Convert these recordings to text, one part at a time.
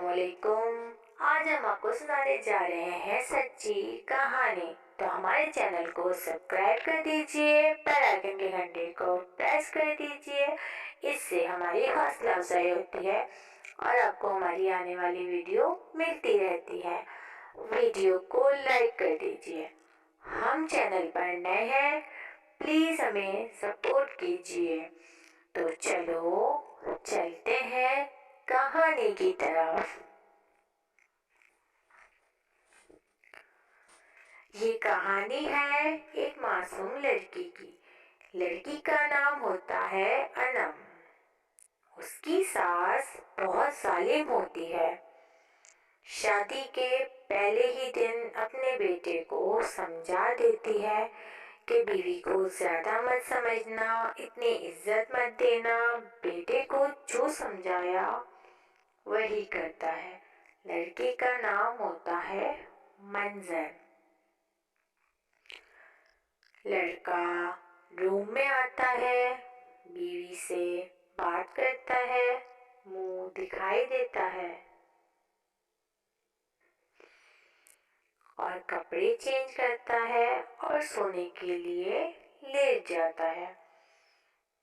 السلام علیکم۔ آج ہم آپ کو سنانے جا رہے ہیں سچی کہانی۔ تو ہمارے چینل کو سبسکرائب کر دیجئے، بیل آئیکن کے گھنٹے کو پریس کر دیجئے۔ اس سے ہماری حوصلہ افزائی ہوتی ہے اور آپ کو ہماری آنے والی ویڈیو ملتی رہتی ہے۔ ویڈیو کو لائک کر دیجئے۔ ہم چینل پر نئے ہیں، پلیز ہمیں سپورٹ کیجئے۔ تو چلو چلتے ہیں کہانی کی طرف۔ یہ کہانی ہے ایک معصوم لڑکی کی۔ لڑکی کا نام ہوتا ہے انم۔ اس کی ساس بہت ظالم ہوتی ہے۔ شادی کے پہلے ہی دن اپنے بیٹے کو سمجھا دیتی ہے کہ بیوی کو زیادہ مت سمجھنا، اتنی عزت مت دینا، بیٹے کو جو سمجھایا وہی کرتا ہے۔ لڑکی کا نام ہوتا ہے منظر۔ لڑکا روم میں آتا ہے، بیوی سے بات کرتا ہے، منہ دکھائی دیتا ہے اور کپڑے چینج کرتا ہے اور سونے کے لیے لیٹ جاتا ہے۔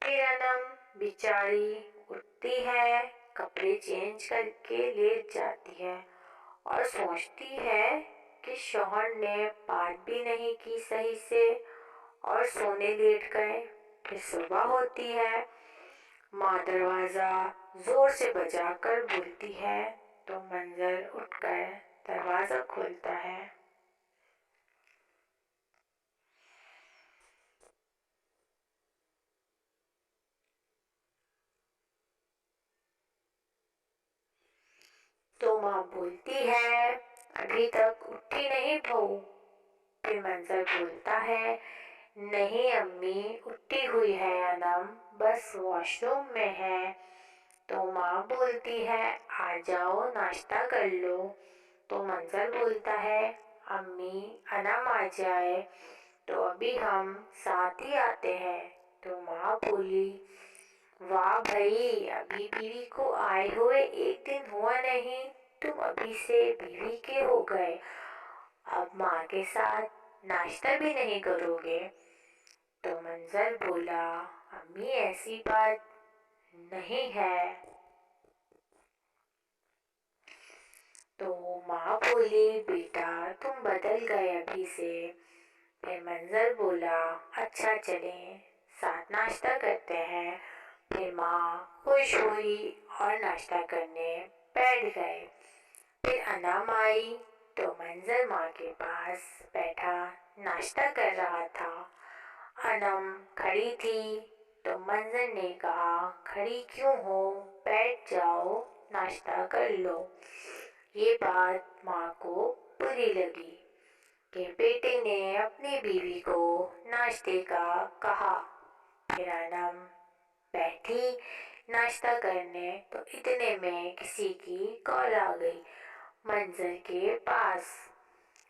پھر انم بیچاری اٹھتی ہے، کپڑے چینج کر کے لیٹ جاتی ہے اور سوچتی ہے کہ شوہر نے بات بھی نہیں کی صحیح سے اور سونے لیٹ گئے۔ پھر صبح ہوتی ہے، ماں دروازہ زور سے بجا کر بولتی ہے تو منظر اٹھ کر دروازہ کھولتا ہے۔ تو ماں بولتی ہے ابھی تک اٹھی نہیں بہو۔ پھر منظر بولتا ہے نہیں امی، اٹھی ہوئی ہے انم، بس واش روم میں ہے۔ تو ماں بولتی ہے آ جاؤ ناشتہ کر لو۔ تو منظر بولتا ہے امی انم آ جائے تو ابھی ہم ساتھ ہی آتے ہیں۔ تو ماں بولی واہ بھئی، ابھی بیوی کو آئے ہوئے ایک دن ہوا نہیں، تم ابھی سے بیوی کے ہو گئے، اب ماں کے ساتھ ناشتہ بھی نہیں کرو گے۔ تو منظر بولا امی ایسی بات نہیں ہے۔ تو ماں بولی بیٹا تم بدل گئے ابھی سے۔ پھر منظر بولا اچھا چلیں ساتھ ناشتہ کرتے ہیں۔ پھر ماں خوش ہوئی اور ناشتہ کرنے بیٹھ گئے۔ پھر انم آئی تو منظر ماں کے پاس بیٹھا ناشتہ کر رہا تھا۔ انم کھڑی تھی تو منظر نے کہا کھڑی کیوں ہو، بیٹھ جاؤ ناشتہ کر لو۔ یہ بات ماں کو بری لگی کہ بیٹے نے اپنی بیوی کو ناشتے کا کہا۔ پھر انم بیٹھی ناشتہ کرنے تو اتنے میں کسی کی کال آ گئی منظر کے پاس۔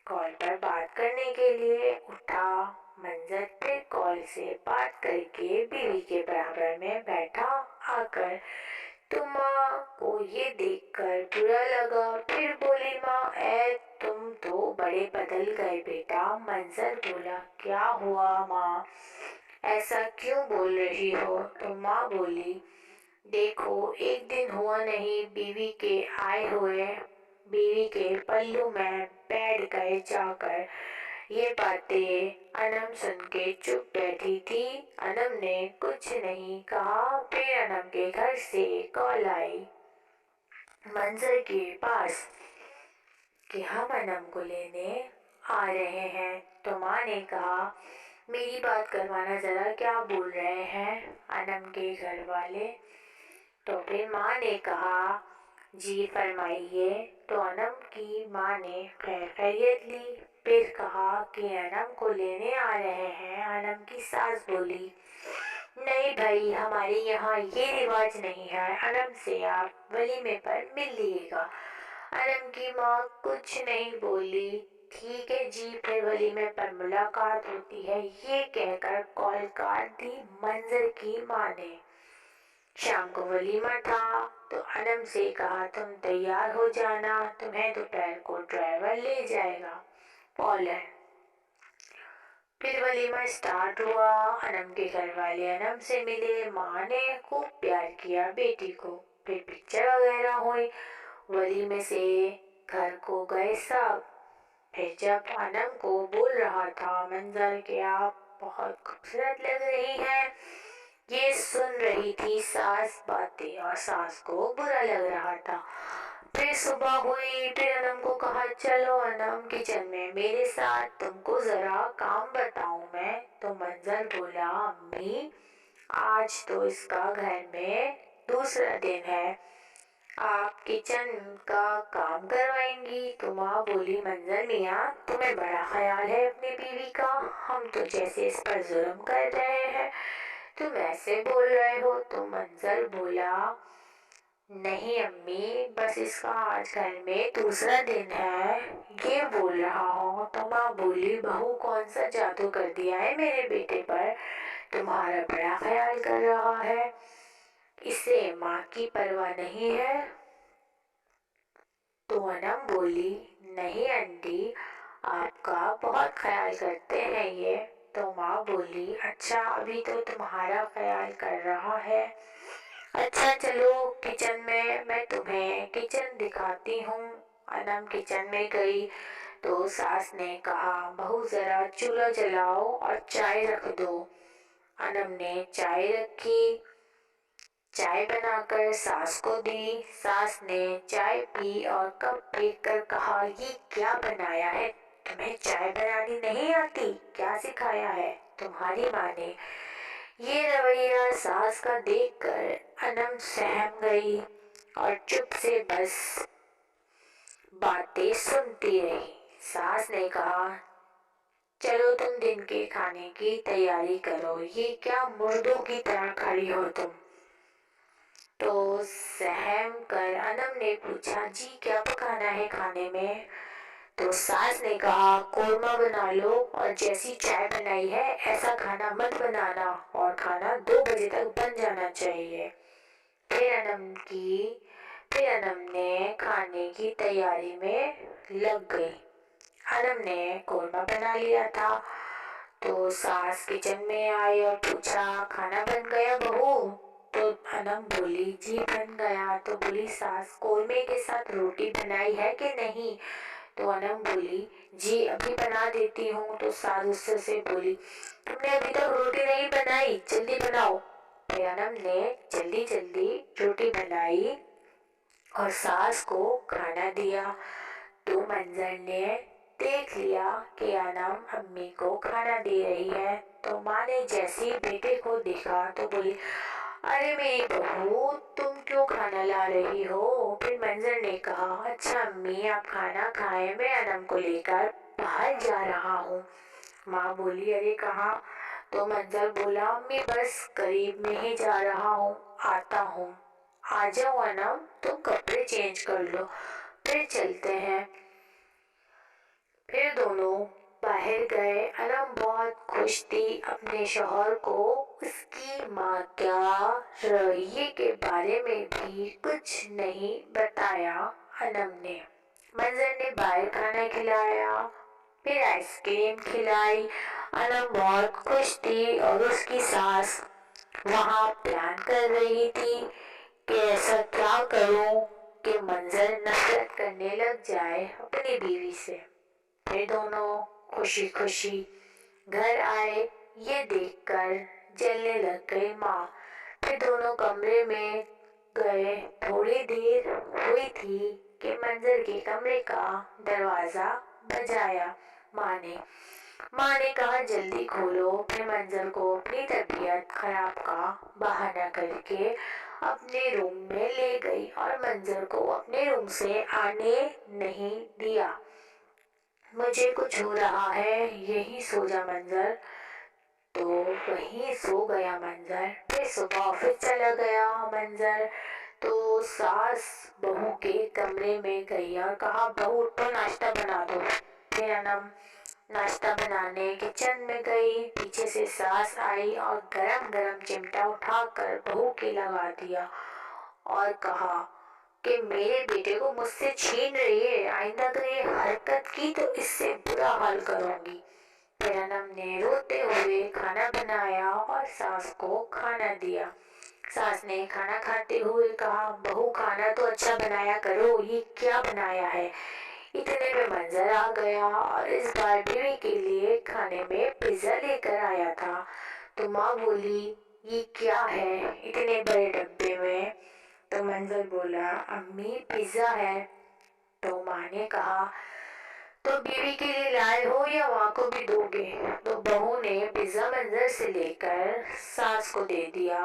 کال پر بات کرنے کے لیے اٹھا منظر، پھر کال سے بات کر کے بیوی کے برابر میں بیٹھا آ کر۔ تو ماں کو یہ دیکھ کر برا لگا، پھر بولی ماں اے تم تو بڑے بدل گئے بیٹا۔ منظر بولا کیا ہوا ماں، ایسا کیوں بول رہی ہو؟ تو ماں بولی دیکھو ایک دن ہوا نہیں بیوی کے آئے ہوئے، بیوی کے پلو میں بیٹھ گئے جا کر۔ یہ باتیں انم سن کے چپ بیٹھی تھی۔ انم نے کچھ نہیں کہا۔ پھر انم کے گھر سے کال آئی منظر کے پاس کہ ہم انم کو لینے آ رہے ہیں۔ تو ماں نے کہا میری بات کروانا ذرا، کیا بول رہے ہیں انم کے گھر والے؟ تو پھر ماں نے کہا جی فرمائیے۔ تو انم کی ماں نے خیر خیریت لی، پھر کہا کہ انم کو لینے آ رہے ہیں۔ انم کی ساس بولی نہیں بھائی، ہمارے یہاں یہ رواج نہیں ہے، انم سے آپ ولیمے پر مل لیے گا۔ انم کی ماں کچھ نہیں بولی، ٹھیک ہے جی پھر ولیمے پر ملاقات ہوتی ہے، یہ کہہ کر کال کاٹ دی منظر کی ماں نے۔ शाम को वलीमा था तो अनम से कहा तुम तैयार हो जाना, तुम्हें दोपहर को ड्राइवर ले जाएगा। पोलैंड। फिर वलीमा स्टार्ट हुआ। अनम के घर वाले अनम से मिले, माँ ने खूब प्यार किया बेटी को। फिर पिक्चर वगैरह हुई, वलीमे से घर को गए सब। फिर जब अनम को बोल रहा था मंजर के आप बहुत खूबसूरत लग रही हैं, ये सुन रही थी सास बातें और सास को बुरा लग रहा था। फिर सुबह हुई, फिर अनम को कहा चलो अनम किचन में मेरे साथ, तुमको जरा काम बताऊं मैं। तो मंजर बोला अम्मी आज तो इसका घर में दूसरा दिन है, आप किचन का काम करवाएंगी। तो माँ बोली मंजर मियाँ तुम्हें बड़ा ख्याल है अपनी बीवी का, हम तो जैसे इस पर जुल्म कर रहे हैं तुम ऐसे बोल रहे हो। तो मंजर बोला नहीं अम्मी, बस इसका आज घर में दूसरा दिन है ये बोल रहा हूँ। तो माँ बोली बहू कौन सा जादू कर दिया है मेरे बेटे पर, तुम्हारा बड़ा ख्याल कर रहा है, इसे माँ की परवाह नहीं है। तो अनम बोली नहीं आंटी, आपका बहुत ख्याल करते हैं ये। तो माँ बोली अच्छा अभी तो तुम्हारा ख्याल कर रहा है, अच्छा चलो किचन में मैं तुम्हें किचन दिखाती हूँ। अनम किचन में गई तो सास ने कहा बहू जरा चूल्हा जलाओ और चाय रख दो। अनम ने चाय रखी, चाय बनाकर सास को दी। सास ने चाय पी और कप फेंक कर कहा ये क्या बनाया है, तुम्हें चाय बनानी नहीं आती, क्या सिखाया है तुम्हारी माँ ने। ये रवैया सास का देखकर अनम सहम गई और चुप से बस बातें सुनती रही। सास ने कहा चलो तुम दिन के खाने की तैयारी करो, ये क्या मुर्दों की तरह खड़ी हो तुम। तो सहम कर अनम ने पूछा जी क्या पकाना है खाने में। तो सास ने कहा कोरमा बना लो और जैसी चाय बनाई है ऐसा खाना मत बनाना, और खाना 2 बजे तक बन जाना चाहिए। फिर अनम ने खाने की तैयारी में लग गई। अनम ने कोरमा बना लिया था तो सास किचन में आई और पूछा खाना बन गया बहू। तो अनम बोली जी बन गया। तो बोली सास कोरमे के साथ रोटी बनाई है कि नहीं। तो अनम बोली जी अभी बना देती हूँ। तो सास गुस्से से बोली तुमने अभी तक रोटी नहीं बनाई, जल्दी बनाओ। फिर अनम ने जल्दी जल्दी रोटी बनाई और सास को खाना दिया। तो मंजर ने देख लिया कि अनम अम्मी को खाना दे रही है। तो माँ ने जैसे ही बेटे को देखा तो बोली अरे मेरी बहू तुम क्यों खाना ला रही हो। फिर मंजर ने कहा अच्छा अम्मी आप खाना खाएं, मैं अनम को लेकर बाहर जा रहा हूँ। माँ बोली अरे कहाँ। तो मंजर बोला अम्मी बस करीब में ही जा रहा हूँ, आता हूँ। आ जाओ अनम, तुम कपड़े चेंज कर लो फिर चलते हैं। फिर दोनों बाहर गए। अनम बहुत खुश थी अपने शौहर को उसकी माँ क्या रवैये के बारे में भी कुछ नहीं बताया। अनम ने मंजर ने बाहर खाना खिलाया, फिर आइसक्रीम खिलाई। अनम बहुत खुश थी और उसकी सास वहाँ प्लान कर रही थी कि ऐसा क्या करूं कि मंजर नफरत करने लग जाए अपनी बीवी से। फिर दोनों खुशी खुशी घर आए, ये देखकर जलने लग गई माँ। फिर दोनों कमरे में गए। थोड़ी देर हुई थी कि मंजर के कमरे का दरवाजा बजाया। माँ ने कहा जल्दी खोलो। फिर मंजर को अपनी तबीयत खराब का बहाना करके अपने रूम में ले गई और मंजर को अपने रूम से आने नहीं दिया। मुझे कुछ हो रहा है, यही सो जा मंजर। तो वहीं सो गया मंजर। फिर सुबह ऑफिस चला गया मंजर। तो सास बहू के कमरे में गई और कहा बहू उठो नाश्ता बना दो। फिर अनम नाश्ता बनाने किचन में गई। पीछे से सास आई और गरम गरम चिमटा उठाकर बहू के लगा दिया और कहा कि मेरे बेटे को मुझसे छीन रही है, आइंदा अगर ये हरकत की तो इससे बुरा हाल करूंगी। फिर अनम ने रोते हुए खाना बनाया और सास को खाना दिया। सास ने खाना खाते हुए कहा, बहू खाना तो अच्छा बनाया करो, ये क्या बनाया है। इतने में मंजर आ गया और इस बार बीवी के लिए खाने में पिज्जा लेकर आया था। तो माँ बोली, ये क्या है इतने बड़े डब्बे में। तो मंजर बोला, अम्मी पिज्जा है। तो माँ ने कहा, तो बीवी के लिए लाए हो या माँ को भी दोगे। तो बहू ने पिज्जा मंजर से लेकर सास को दे दिया।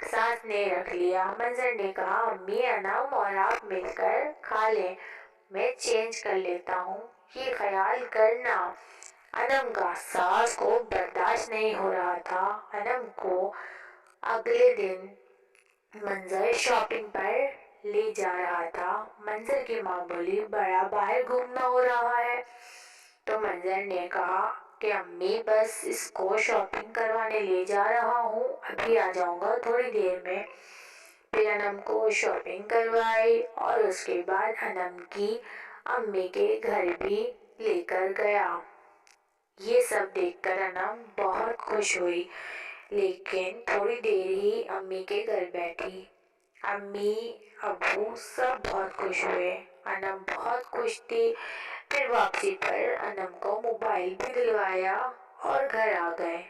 सास ने रख लिया। मंजर ने कहा, अम्मी अनम और आप मिलकर खा लें, मैं चेंज कर लेता हूँ, ये ख्याल करना। अनम का सास को बर्दाश्त नहीं हो रहा था। अनम को अगले दिन मंजर शॉपिंग पर ले जा रहा था। मंजर की माँ बोली, बड़ा बाहर घूमना हो रहा है। तो मंजर ने कहा कि अम्मी बस इसको शॉपिंग करवाने ले जा रहा हूँ, अभी आ जाऊंगा थोड़ी देर में। फिर अनम को शॉपिंग करवाई और उसके बाद अनम की अम्मी के घर भी लेकर गया। ये सब देखकर अनम बहुत खुश हुई, लेकिन थोड़ी देर ही अम्मी के घर बैठी। अम्मी अब्बू सब बहुत खुश हुए। अनम बहुत खुश थी। फिर वापसी पर अनम को मोबाइल भी दिलवाया और घर आ गए।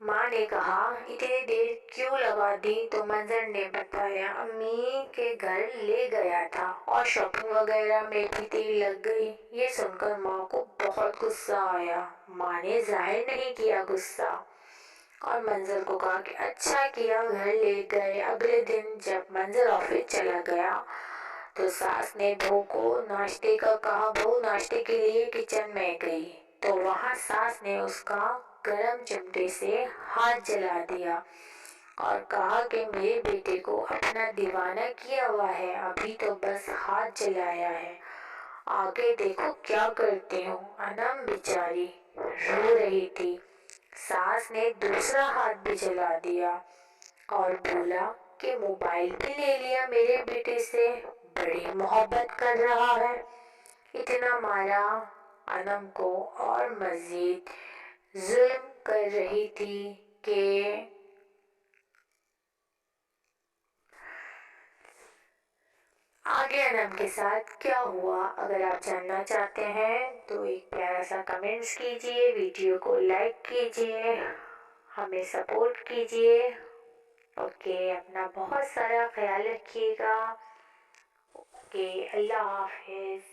माँ ने कहा, इतनी देर क्यों लगा दी। तो मंजर ने बताया, अम्मी के घर ले गया था और शॉपिंग वगैरह में भी देर लग गई। ये सुनकर माँ को बहुत गुस्सा आया। माँ ने जाहिर नहीं किया गुस्सा और मंजर को कहा कि अच्छा किया घर ले गए। अगले दिन जब मंजर ऑफिस चला गया तो सास ने बहू को नाश्ते का कहा। बहू नाश्ते के लिए किचन में गई तो वहाँ सास ने उसका गरम चिमटे से हाथ जला दिया और कहा कि मेरे बेटे को अपना दीवाना किया हुआ है, अभी तो बस हाथ जलाया है, आगे देखो क्या करती हूँ। अनम बेचारी रो रही थी। सास ने दूसरा हाथ भी जला दिया और बोला कि मोबाइल भी ले लिया मेरे बेटे से, बड़ी मोहब्बत कर रहा है। इतना मारा अनम को और मजीद जुल्म कर रही थी कि आगे अनम के साथ क्या हुआ। अगर आप जानना चाहते हैं तो एक प्यारा सा कमेंट्स कीजिए, वीडियो को लाइक कीजिए, हमें सपोर्ट कीजिए। ओके, अपना बहुत सारा ख्याल रखिएगा। ओके, अल्लाह हाफिज़।